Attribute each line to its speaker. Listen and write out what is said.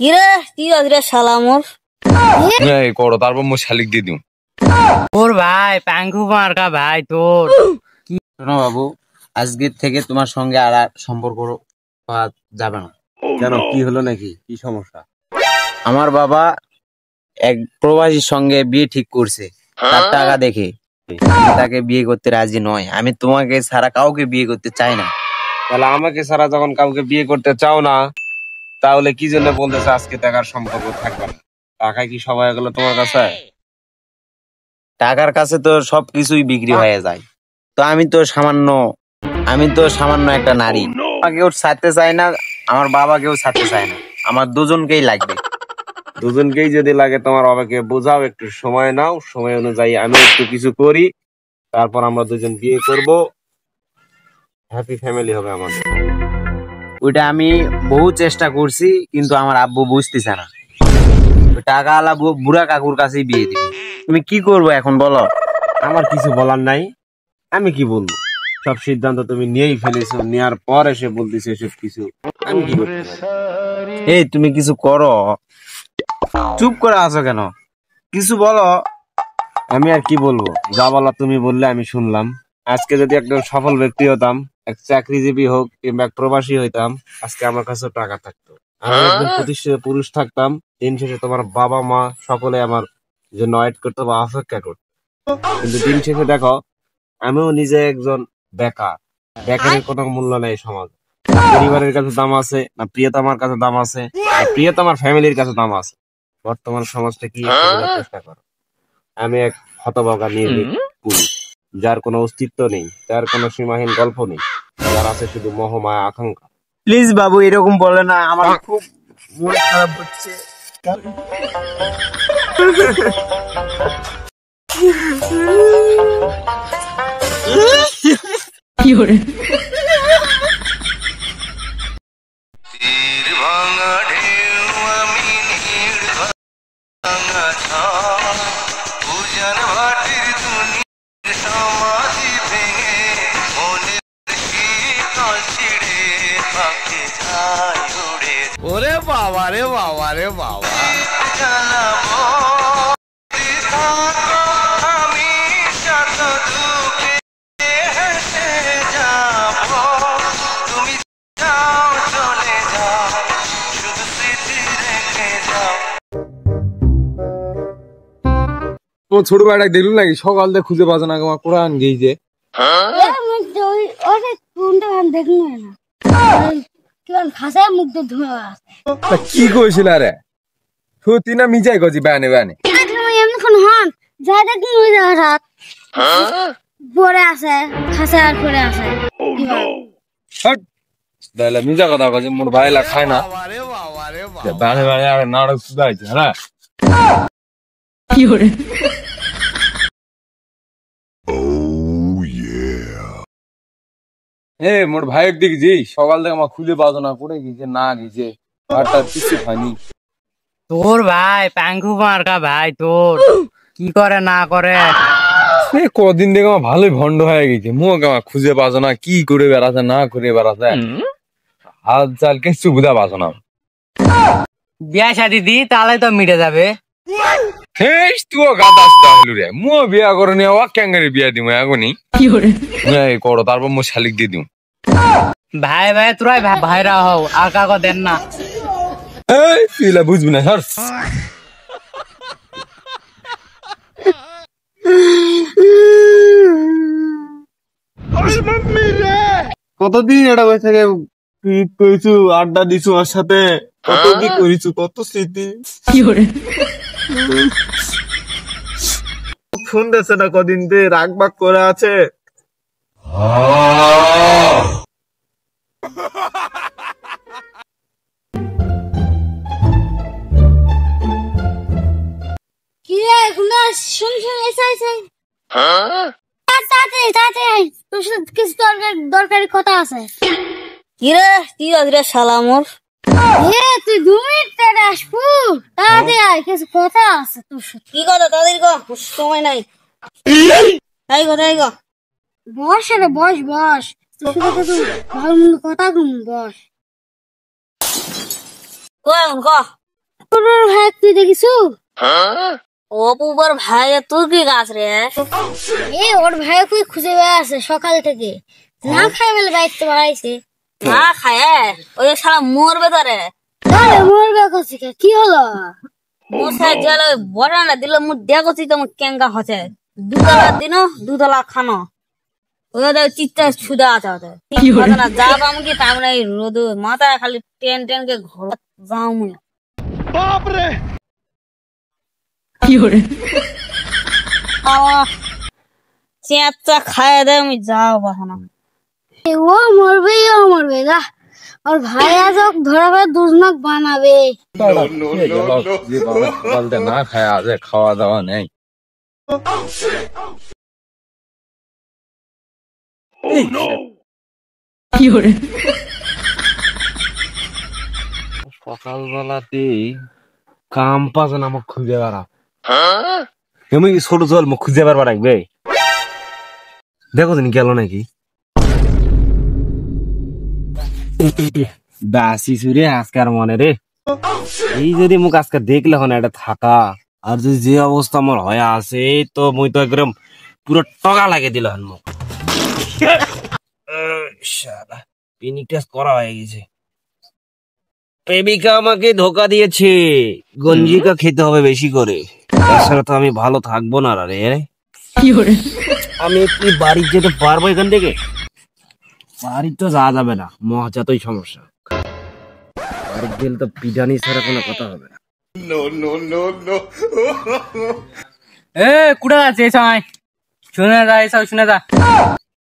Speaker 1: কিরে তুই আজরে সালামর
Speaker 2: এই করো তারপর মু শালিক দিয়ে দিও।
Speaker 3: তোর ভাই পাঙ্কু মার্কা ভাই তোর।
Speaker 4: শোনো বাবু, আজকের থেকে তোমার সঙ্গে আর সম্পর্ক পাওয়া যাবে না।
Speaker 5: কেন, কি হলো নাকি? কি সমস্যা?
Speaker 4: আমার বাবা এক প্রবাসীর সঙ্গে বিয়ে ঠিক করছে, তার টাকা দেখে আমি তাকে বিয়ে করতে রাজি নয়। আমি তোমাকে ছাড়া কাউকে বিয়ে করতে চাই না।
Speaker 5: তাহলে আমাকে ছাড়া যখন কাউকে বিয়ে করতে চাও না, তাহলে কি জন্য বলতেছে আজকে টাকার সম্পর্ক থাকবে না? টাকায় কি সবাই গেলো তোমার কাছে?
Speaker 4: টাকার কাছে তো সবকিছুই বিক্রি হয়ে যায়। তো আমি তো সামান্য একটা নারী। কেউ ছাড়তে চায় না, আমার বাবা কেউ ছাড়তে চায় না। আমার দুজনকেই লাগবে।
Speaker 5: দুজনকেই যদি লাগে, তোমার বাবাকে বোঝাও, একটু সময় নাও, সময় অনুযায়ী আমি একটু কিছু করি, তারপর আমরা দুজন বিয়ে করব, হ্যাপি ফ্যামিলি হবে আমাদের।
Speaker 4: ওইটা আমি বহু চেষ্টা করছি, কিন্তু আমার আব্বু বুঝতেছে না। টাকাওয়ালা বুড়া কাকুর কাছেই বিয়ে দিবে। তুমি কি করবো এখন বলো?
Speaker 5: আমার কিছু বলার নাই, আমি কি বলবো? সব সিদ্ধান্ত তুমি নিয়েই ফেলেছো, নেওয়ার পর এসে বলতেছো এসব কিছু, আমি কি করতে পারি?
Speaker 4: এই তুমি কিছু করো, চুপ করে আছো কেন? কিছু বলো।
Speaker 5: আমি আর কি বলবো? যা বলা তুমি বললে, আমি শুনলাম। আজকে যদি একজন সফল ব্যক্তি হতাম, এক চাকরিজীবী হোক কিংবা এক প্রবাসী হইতাম, আজকে আমার কাছে টাকা থাকতো, আমি একজন প্রতিষ্ঠিত পুরুষ থাকতাম। দিন শেষে তোমার বাবা মা সকলে আমার জন্য ওয়েট করতো বা অপেক্ষা করতো। কিন্তু দিন শেষে দেখো, আমিও নিজে একজন বেকার। বেকারের কোনো মূল্য নেই সমাজ। পরিবারের কাছে দাম আছে না, প্রিয়তমার কাছে দাম আছে না, প্রিয়তমার ফ্যামিলির কাছে দাম আছে? বর্তমান সমাজটা কি একটা বোঝার চেষ্টা করো। আমি এক হতভাগা নির্ভীক পুরুষ, যার কোনো অস্তিত্ব নেই, যার কোনো সীমাহীন গল্প নেই, যার আছে শুধু মোহমায়া আকাঙ্ক্ষা।
Speaker 4: প্লিজ বাবু, এরকম বলে না, আমার খুব মন খারাপ হচ্ছে।
Speaker 2: ওরে বাবা রে বাবা রে বাবা,
Speaker 6: তোমার ছোট ভাইটা দেখলু নাকি? সকাল থেকে খুঁজে পাচ্ছে না, আমার কোরআন গেইছে। কি কইছিল রে? সত্যি না মিজাই গজি বানে বানে? তাহলে মিজা কথা কছে, মোর ভাইলা খায় না বানে বানে আর নাটক শুধাইছে। হ্যাঁ, মোর ভাইয়ের দিক জি সকাল থেকে আমার খুঁজে পাওয়া না, করে গেছে না গেছে, আর তার কিছু হয়নি।
Speaker 3: তোর ভাই পাঙ্কু মার্কা ভাই তোর, কি করে না করে।
Speaker 6: সে কদিন থেকে আমার ভালোই ভন্ড হয়ে গেছে, মুখ আমার খুঁজে পাওয়া না, কি করে বেড়াচ্ছে না করে বেড়াচ্ছে, হাল চাল কিছু বুঝা পাওয়া না।
Speaker 3: বিয়া শাদি দি তাহলে তো মিটে যাবে।
Speaker 6: তুইও গাদাস তাহলে রে, মু বিয়া করে নিয়ে ক্যাঙ্গারি বিয়া দিব এখনই। এই করো তারপর মু শালিক দিয়ে দিও।
Speaker 3: ভাই ভাই তোরাই ভাইরা হও, আর কাকো দেন না।
Speaker 6: এই তুই বুঝবি না স্যার।
Speaker 5: কতদিন এটা বসে থেকে কইছু, আড্ডা দিছু ওর সাথে, কত কি করিছু, কত স্মৃতি। ফোন দিচ্ছে না কদিন দিয়ে, রাগ বাগ করে আছে।
Speaker 1: কি রে এখনো শুনছো? তোর সাথে কিছু দরকারি কথা আছে। কিরে তুই আজরে সালামর তুই 2 মিনিট পরে আসবো, তাড়াতাড়ি আয়, কিছু কথা আছে তোর সাথে। কি কথা? তাড়াতাড়ি কর, সময় নাই। তাই গো বস রে, বস তোর সাথে তো ভালো মন্দ কথা কম, বস। ক অপূর্বর ভাই তুই দেখিছু? অপূর্বর ভাই তোর কি গাছ রে? ওর ভাই তুই খুঁজে বেড়াচ্ছে সকাল থেকে, না খাই বলে দায়িত্ব বাড়াইছে। না খায় ওই সারা মরবে তোরে। মরবে করছি কি হলো? মশাই জেল বড়ানা দিল মুখ দেখছি তো মুখ কেঙ্গা হচ্ছে। দুতলা দিন দুতলা খানো ওদের চিত্তা ছুদা আছে ওদের না যাব আমি কি তার মানে রোদ মাথা খালি টেন টেন কে ঘর যাও মুই বাপরে কি হরে চেঁচা খায় দে আমি যাও বাহানা ও মরবে যা और भाई आज ধরা করে দুজনক বানাবে
Speaker 6: সকালতে না খায় আজ খাওয়া দাওয়া নেই।
Speaker 5: সকালবেলাতেই কাম পাচ্ছে না, আমাকে খুঁজে বেড়া এমনি ছোট জল মুখ খুঁজে বেড়া রাখবে। দেখো দিন গেল নাকি দাসি সুরে আজকার মনে রে। এই যদি মুখ আজকে দেখলে হন এটা থাকা, আর যদি যে অবস্থা আমার হয়ে আছে তো মুই তো একদম পুরো টকা লাগিয়ে দিল হন মুখ। পিনিক টেস্ট করা হয়ে গেছে। প্রেমিকা আমাকে ধোকা দিয়েছে, গঞ্জিকা খেতে হবে বেশি করে, তাছাড়া তো আমি ভালো থাকবো না রে। আমি কি বাড়ি যেতে পারবো এখান থেকে? বাড়ি তো যাওয়া যাবে না, মহাজাতই সমস্যা। বাড়ি গেলে তো পিটানি ছাড়া কোনো কথা হবে না।
Speaker 3: এ কুড়া আছে সময় শুনে যা এসব শুনে যা।